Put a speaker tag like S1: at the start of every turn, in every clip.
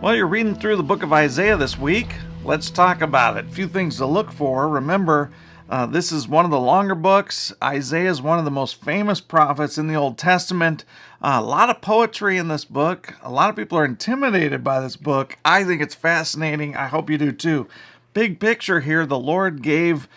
S1: Well, you're reading through the book of Isaiah this week. Let's talk about it. A few things to look for. Remember, this is one of the longer books. Isaiah is one of the most famous prophets in the Old Testament. A lot of poetry in this book. A lot of people are intimidated by this book. I think it's fascinating. I hope you do too. Big picture here, the Lord gave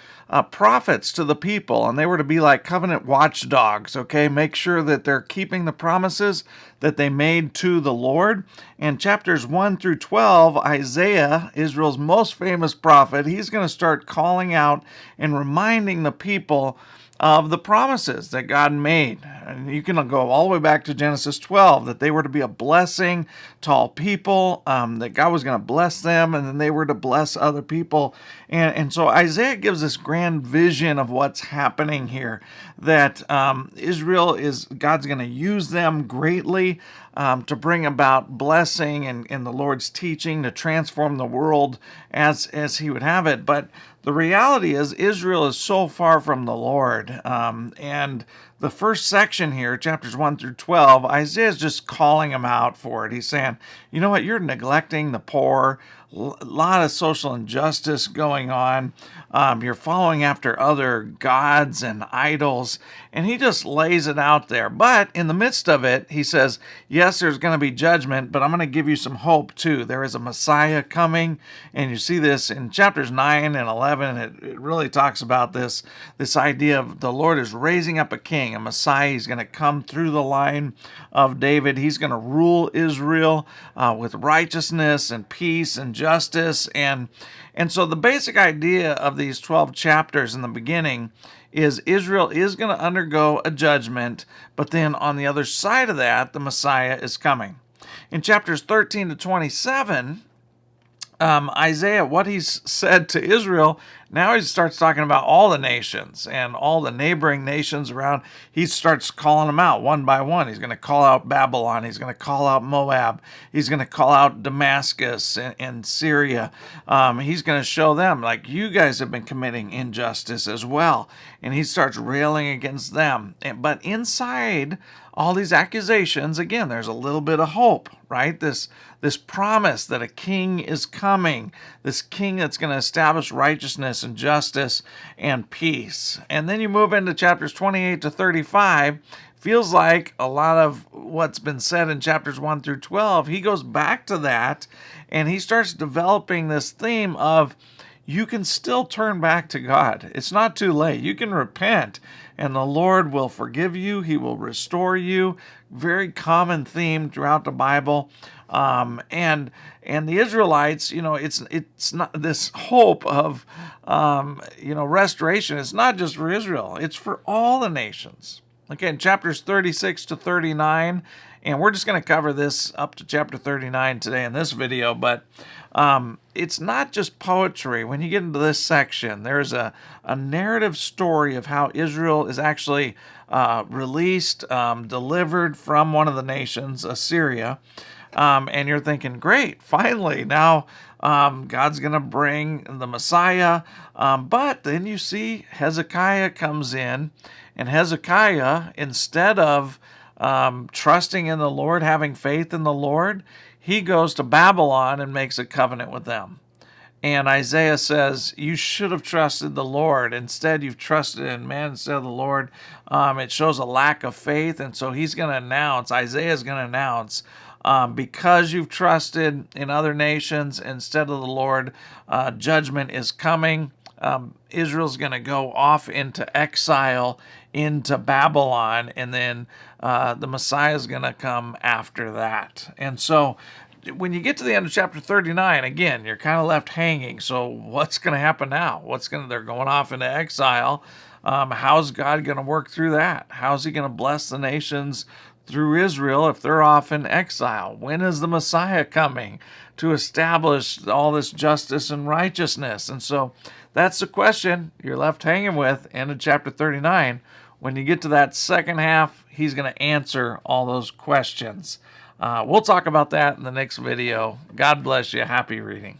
S1: prophets to the people, and they were to be like covenant watchdogs, okay? Make sure that they're keeping the promises that they made to the Lord. And chapters 1 through 12, Isaiah, Israel's most famous prophet, he's going to start calling out and reminding the people of the promises that God made. And you can go all the way back to Genesis 12, that they were to be a blessing to all people, that God was going to bless them, and then they were to bless other people. And so Isaiah gives this grand vision of what's happening here, that God's going to use them greatly to bring about blessing and the Lord's teaching to transform the world as he would have it. But the reality is Israel is so far from the Lord. And the first section here, chapters 1 through 12, Isaiah is just calling them out for it. He's saying, you know what, you're neglecting the poor. A lot of social injustice going on. You're following after other gods and idols. And he just lays it out there. But in the midst of it, he says, yes, there's going to be judgment, but I'm going to give you some hope too. There is a Messiah coming. And you see this in chapters 9 and 11. It really talks about this idea of the Lord is raising up a king, a Messiah. He's going to come through the line of David. He's going to rule Israel with righteousness and peace and justice. And so the basic idea of these 12 chapters in the beginning is Israel is going to undergo a judgment, but then on the other side of that, the Messiah is coming. In chapters 13 to 27, Isaiah, what he's said to Israel, now he starts talking about all the nations and all the neighboring nations around. He starts calling them out one by one. He's going to call out Babylon. He's going to call out Moab. He's going to call out Damascus and Syria. He's going to show them, like, you guys have been committing injustice as well. And he starts railing against them. But inside all these accusations, again, there's a little bit of hope, right? This promise that a king is coming, this king that's going to establish righteousness and justice and peace. And then you move into chapters 28 to 35, feels like a lot of what's been said in chapters 1 through 12, he goes back to that, and he starts developing this theme of you can still turn back to God. It's not too late. You can repent, and the Lord will forgive you. He will restore you. Very common theme throughout the Bible. And the Israelites, it's not this hope of, restoration. It's not just for Israel. It's for all the nations. Okay, in chapters 36 to 39, and we're just going to cover this up to chapter 39 today in this video, but it's not just poetry. When you get into this section, there's a narrative story of how Israel is actually released, delivered from one of the nations, Assyria. And you're thinking, great, finally, now God's going to bring the Messiah. But then you see Hezekiah comes in, and Hezekiah, instead of trusting in the Lord, having faith in the Lord, he goes to Babylon and makes a covenant with them. And Isaiah says, you should have trusted the Lord. Instead, you've trusted in man instead of the Lord. It shows a lack of faith. And so Isaiah's going to announce, because you've trusted in other nations instead of the Lord, judgment is coming. Israel's going to go off into exile into Babylon, and then the Messiah is going to come after that. And so when you get to the end of chapter 39, again, you're kind of left hanging. So what's going to happen now? They're going off into exile. How's God going to work through that? How's he going to bless the nations through Israel if they're off in exile? When is the Messiah coming to establish all this justice and righteousness? And so that's the question you're left hanging with, end of chapter 39. When you get to that second half, he's going to answer all those questions. We'll talk about that in the next video. God bless you. Happy reading.